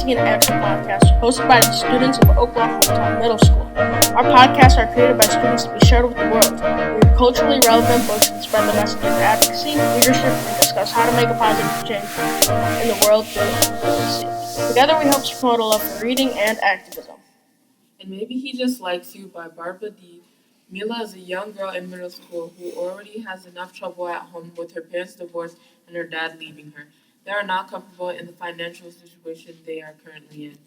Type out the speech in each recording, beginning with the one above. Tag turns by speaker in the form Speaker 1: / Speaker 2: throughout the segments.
Speaker 1: Listening in Action podcast hosted by the students of Oklahoma Hometown Middle School. Our podcasts are created by students to be shared with the world. We read culturally relevant books and spread the message of advocacy, leadership, and discuss how to make a positive change in the world through literacy. Together we hope to promote a love for reading and activism.
Speaker 2: And Maybe He Just Likes You by Barbara D. Mila is a young girl in middle school who already has enough trouble at home with her parents' divorce and her dad leaving her. They are not comfortable in the financial situation they are currently in.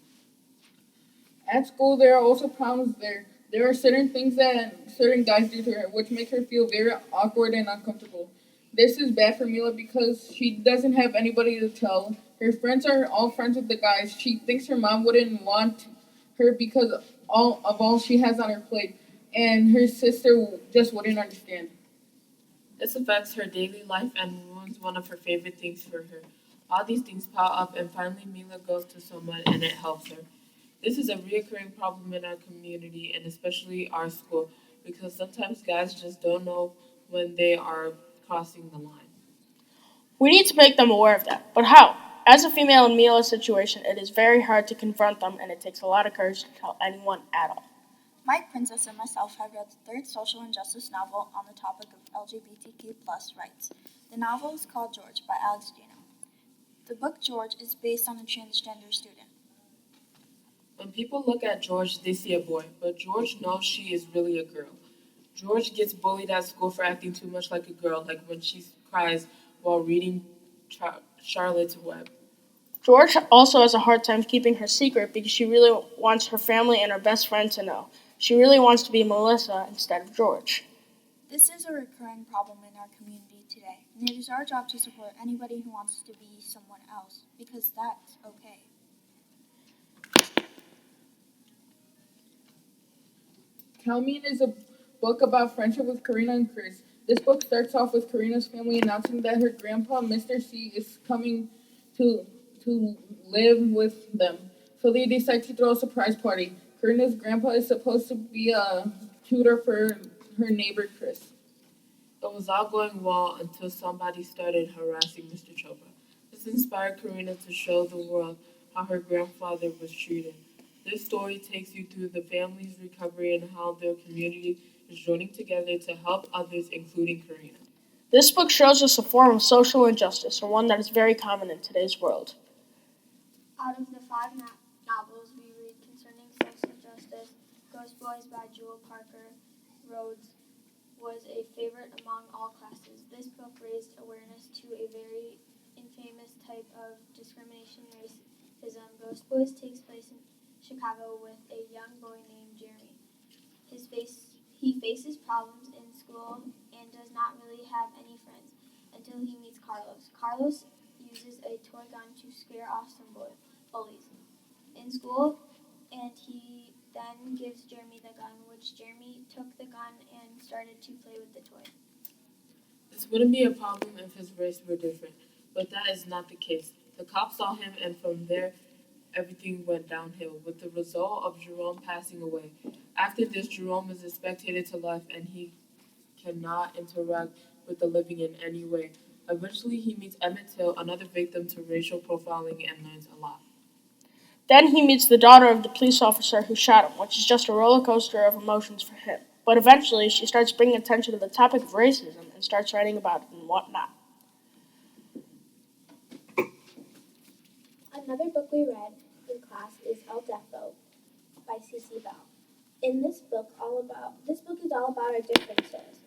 Speaker 3: At school, there are also problems there. There are certain things that certain guys do to her, which make her feel very awkward and uncomfortable. This is bad for Mila because she doesn't have anybody to tell. Her friends are all friends with the guys. She thinks her mom wouldn't want her because all she has on her plate, and her sister just wouldn't understand.
Speaker 2: This affects her daily life and ruins one of her favorite things for her. All these things pile up, and finally Mila goes to someone and it helps her. This is a recurring problem in our community and especially our school because sometimes guys just don't know when they are crossing the line.
Speaker 1: We need to make them aware of that. But how? As a female in Mila's situation, it is very hard to confront them, and it takes a lot of courage to tell anyone at all.
Speaker 4: Mike Princess and myself have read the third social injustice novel on the topic of LGBTQ plus rights. The novel is called George by Alex Gino. The book George is based on a transgender student.
Speaker 2: When people look at George, they see a boy, but George knows she is really a girl. George gets bullied at school for acting too much like a girl, like when she cries while reading Charlotte's Web.
Speaker 1: George also has a hard time keeping her secret because she really wants her family and her best friend to know. She really wants to be Melissa instead of George.
Speaker 4: This is a recurring problem in our community today, and it is our job to support anybody who wants to be someone else, because that's okay.
Speaker 3: Calming is a book about friendship with Karina and Chris. This book starts off with Karina's family announcing that her grandpa, Mr. C, is coming to live with them. So they decide to throw a surprise party. Karina's grandpa is supposed to be a tutor for her neighbor Chris.
Speaker 2: It was all going well until somebody started harassing Mr. Chopra. This inspired Karina to show the world how her grandfather was treated. This story takes you through the family's recovery and how their community is joining together to help others, including Karina.
Speaker 1: This book shows us a form of social injustice, or one that is very common in today's world.
Speaker 5: Out of the five novels we read concerning social justice, Ghost Boys by Jewel Parker Rhodes was a favorite among all classes. This book raised awareness to a very infamous type of discrimination, racism. Ghost Boys takes place in Chicago with a young boy named Jeremy. He faces problems in school and does not really have any friends until he meets Carlos. Carlos uses a toy gun to scare off some bullies in school, and he then gives Jeremy the gun, which Jeremy took the gun and started to play with the toy.
Speaker 2: This wouldn't be a problem if his race were different, but that is not the case. The cops saw him, and from there, everything went downhill, with the result of Jerome passing away. After this, Jerome is a spectator to life, and he cannot interact with the living in any way. Eventually, he meets Emmett Till, another victim to racial profiling, and learns a lot.
Speaker 1: Then he meets the daughter of the police officer who shot him, which is just a roller coaster of emotions for him. But eventually, she starts bringing attention to the topic of racism and starts writing about it and whatnot.
Speaker 5: Another book we read in class is El Deafo by C.C. Bell. This book is all about our differences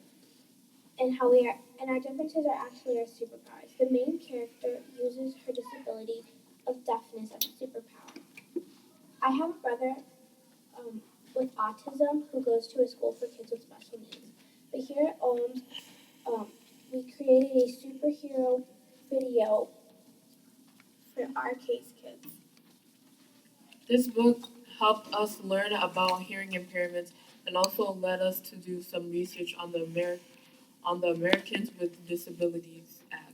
Speaker 5: and our differences are actually our superpowers. The main character uses her disability of deafness as a superpower. I have a brother with autism who goes to a school for kids with special needs. But here at OMS, we created a superhero video for our case kids.
Speaker 2: This book helped us learn about hearing impairments and also led us to do some research on the Americans with Disabilities Act.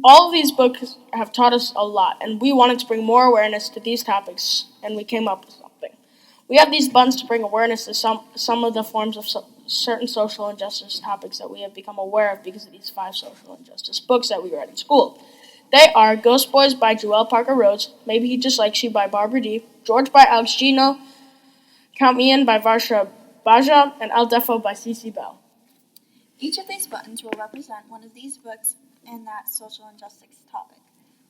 Speaker 1: All of these books have taught us a lot, and we wanted to bring more awareness to these topics, and we came up with something. We have these buttons to bring awareness to some of the forms of certain social injustice topics that we have become aware of because of these 5 social injustice books that we read in school. They are Ghost Boys by Joelle Parker Rhodes, Maybe He Just Likes You by Barbara D, George by Alex Gino, Count Me In by Varsha Baja, and El Defo by Cece Bell.
Speaker 4: Each of these buttons will represent one of these books and that social injustice topic.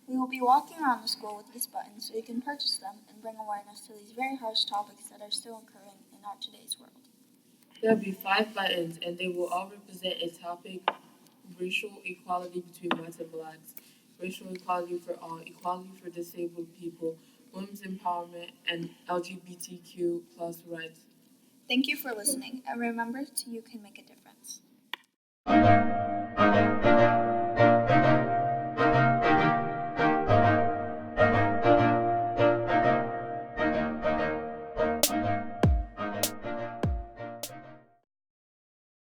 Speaker 4: We will be walking around the school with these buttons so you can purchase them and bring awareness to these very harsh topics that are still occurring in our today's world.
Speaker 2: There will be 5 buttons, and they will all represent a topic: racial equality between whites and blacks, racial equality for all, equality for disabled people, women's empowerment, and LGBTQ plus rights.
Speaker 4: Thank you for listening, and remember, you can make a difference.